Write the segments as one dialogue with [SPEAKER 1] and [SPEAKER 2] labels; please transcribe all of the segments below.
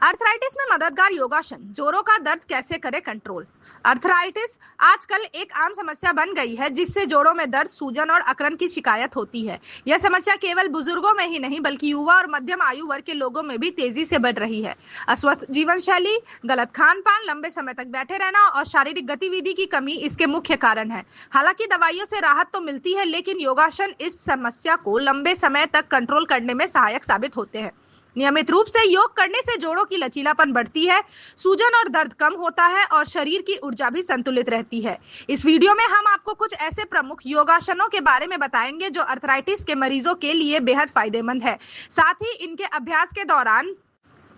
[SPEAKER 1] Arthritis में मददगार योगासन। जोड़ों का दर्द कैसे करें कंट्रोल। अर्थराइटिस आजकल एक आम समस्या बन गई है जिससे जोड़ों में दर्द, सूजन और अकड़न की शिकायत होती है। यह समस्या केवल बुजुर्गों में ही नहीं बल्कि युवा और मध्यम आयु वर्ग के लोगों में भी तेजी से बढ़ रही है। अस्वस्थ जीवन शैली, गलत खान पान, लंबे समय तक बैठे रहना और शारीरिक गतिविधि की कमी इसके मुख्य कारण है। हालांकि दवाइयों से राहत तो मिलती है, लेकिन योगासन इस समस्या को लंबे समय तक कंट्रोल करने में सहायक साबित होते हैं। नियमित रूप से योग करने से जोड़ों की लचीलापन बढ़ती है, सूजन और दर्द कम होता है और शरीर की ऊर्जा भी संतुलित रहती है। इस वीडियो में हम आपको कुछ ऐसे प्रमुख योगासनों के बारे में बताएंगे जो अर्थराइटिस के मरीजों के लिए बेहद फायदेमंद है। साथ ही इनके अभ्यास के दौरान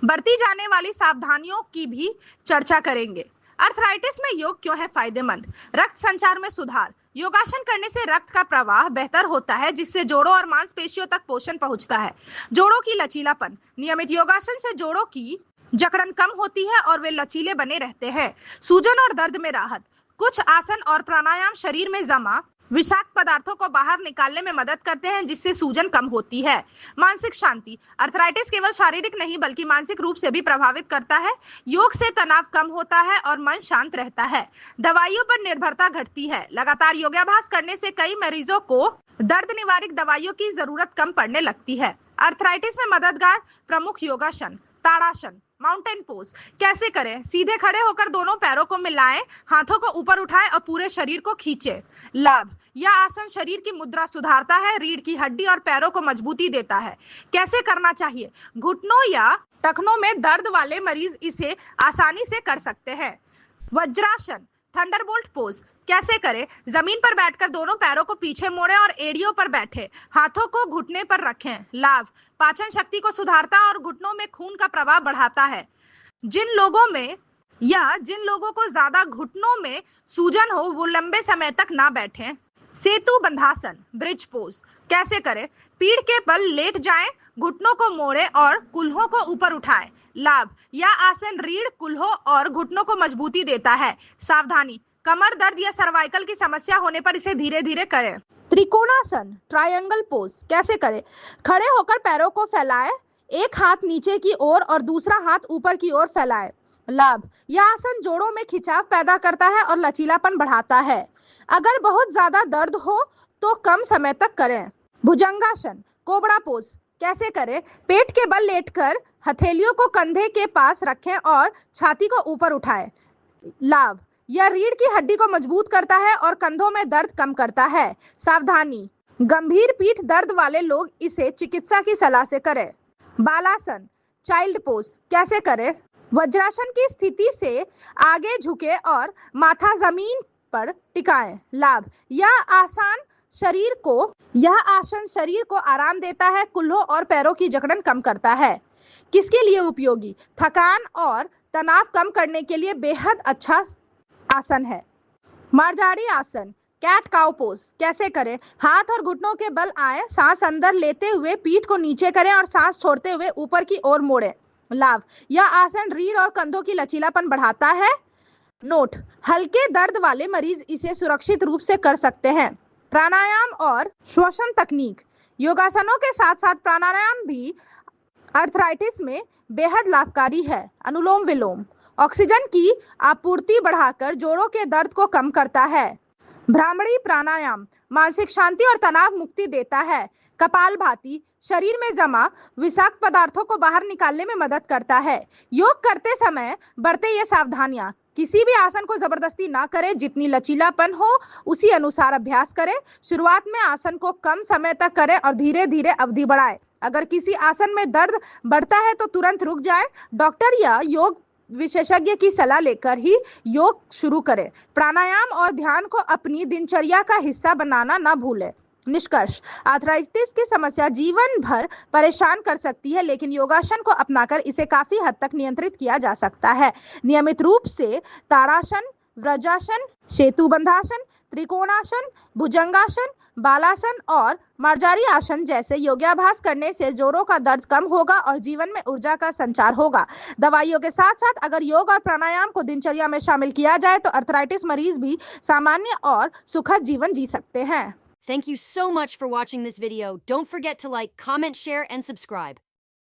[SPEAKER 1] बरती जाने वाली सावधानियों की भी चर्चा करेंगे। अर्थराइटिस में योग क्यों है फायदेमंद। रक्त संचार में सुधार। योगासन करने से रक्त का प्रवाह बेहतर होता है जिससे जोड़ों और मांसपेशियों तक पोषण पहुंचता है। जोड़ों की लचीलापन। नियमित योगासन से जोड़ों की जकड़न कम होती है और वे लचीले बने रहते हैं। सूजन और दर्द में राहत। कुछ आसन और प्राणायाम शरीर में जमा विषाक्त पदार्थों को बाहर निकालने में मदद करते हैं जिससे सूजन कम होती है। मानसिक शांति। अर्थराइटिस केवल शारीरिक नहीं बल्कि मानसिक रूप से भी प्रभावित करता है। योग से तनाव कम होता है और मन शांत रहता है। दवाइयों पर निर्भरता घटती है। लगातार योगाभ्यास करने से कई मरीजों को दर्द निवारक दवाइयों की जरूरत कम पड़ने लगती है। अर्थराइटिस में मददगार प्रमुख योगासन। ताड़ासन, माउंटेन पोज कैसे करें। सीधे खड़े होकर दोनों पैरों को मिलाएं, हाथों को ऊपर उठाएं और पूरे शरीर को खींचें। लाभ। यह आसन शरीर की मुद्रा सुधारता है, रीढ़ की हड्डी और पैरों को मजबूती देता है। कैसे करना चाहिए। घुटनों या टखनों में दर्द वाले मरीज इसे आसानी से कर सकते हैं। वज्रासन, थंडरबोल्ट पोज कैसे करें। जमीन पर बैठकर दोनों पैरों को पीछे मोड़ें और एड़ियों पर बैठे, हाथों को घुटने पर रखें। लाभ। पाचन शक्ति को सुधारता है और घुटनों में खून का प्रवाह बढ़ाता है। जिन लोगों को ज्यादा घुटनों में सूजन हो वो लंबे समय तक ना बैठें। सेतु बंधासन, ब्रिज पोज कैसे करें। पीठ के बल लेट जाएं, घुटनों को मोड़ें और कुल्हों को ऊपर उठाएं। लाभ। यह आसन रीढ़, कुल्हों और घुटनों को मजबूती देता है। सावधानी। कमर दर्द या सर्वाइकल की समस्या होने पर इसे धीरे धीरे करें। त्रिकोणासन, ट्रायंगल पोज कैसे करें। खड़े होकर पैरों को फैलाएं, एक हाथ नीचे की ओर और दूसरा हाथ ऊपर की ओर फैलाएं। लाभ। यह आसन जोड़ों में खिंचाव पैदा करता है और लचीलापन बढ़ाता है। अगर बहुत ज्यादा दर्द हो तो कम समय तक करें। भुजंगासन, कोबरा पोज कैसे करें। पेट के बल लेटकर हथेलियों को कंधे के पास रखें और छाती को ऊपर उठाएं। लाभ। यह रीढ़ की हड्डी को मजबूत करता है और कंधों में दर्द कम करता है। सावधानी। गंभीर पीठ दर्द वाले लोग इसे चिकित्सा की सलाह से करें। बालासन, चाइल्ड पोज कैसे करें। वज्रासन की स्थिति से आगे झुके और माथा जमीन पर टिकाएं। लाभ। यह आसन शरीर को आराम देता है, कुल्हों और पैरों की जकड़न कम करता है। किसके लिए उपयोगी। थकान और तनाव कम करने के लिए बेहद अच्छा आसन है। मार्जारी आसन, कैट काउ पोज कैसे करें। हाथ और घुटनों के बल आए, सांस अंदर लेते हुए पीठ को नीचे करें और सांस छोड़ते हुए ऊपर की ओर मोड़ें। लाभ। यह आसन रीढ़ और कंधों की लचीलापन बढ़ाता है। नोट। हल्के दर्द वाले मरीज इसे सुरक्षित रूप से कर सकते हैं। प्राणायाम और श्वसन तकनीक। योगासनों के साथ साथ प्राणायाम भी अर्थराइटिस में बेहद लाभकारी है। अनुलोम विलोम ऑक्सीजन की आपूर्ति बढ़ाकर जोड़ों के दर्द को कम करता है। भ्रामरी प्राणायाम मानसिक शांति और तनाव मुक्ति देता है। कपालभाति शरीर में जमा विषाक्त पदार्थों को बाहर निकालने में मदद करता है। योग करते समय बरते ये सावधानियां। किसी भी आसन को जबरदस्ती ना करें, जितनी लचीलापन हो उसी अनुसार अभ्यास करें। शुरुआत में आसन को कम समय तक करें और धीरे धीरे अवधि बढ़ाएं। अगर किसी आसन में दर्द बढ़ता है तो तुरंत रुक जाएं। डॉक्टर या योग विशेषज्ञ की सलाह लेकर ही योग शुरू करें। प्राणायाम और ध्यान को अपनी दिनचर्या का हिस्सा बनाना ना भूलें। निष्कर्ष। आर्थराइटिस की समस्या जीवन भर परेशान कर सकती है, लेकिन योगासन को अपनाकर इसे काफी हद तक नियंत्रित किया जा सकता है। नियमित रूप से ताड़ासन, वज्रासन, सेतु बंधासन, त्रिकोणासन, भुजंगासन, बालासन और मार्जारी आसन जैसे योगाभ्यास करने से जोड़ों का दर्द कम होगा और जीवन में ऊर्जा का संचार होगा। दवाइयों के साथ साथ अगर योग और प्राणायाम को दिनचर्या में शामिल किया जाए तो अर्थराइटिस मरीज भी सामान्य और सुखद जीवन जी सकते हैं।
[SPEAKER 2] Thank you so much for watching this video. Don't forget to like, comment, share, and subscribe.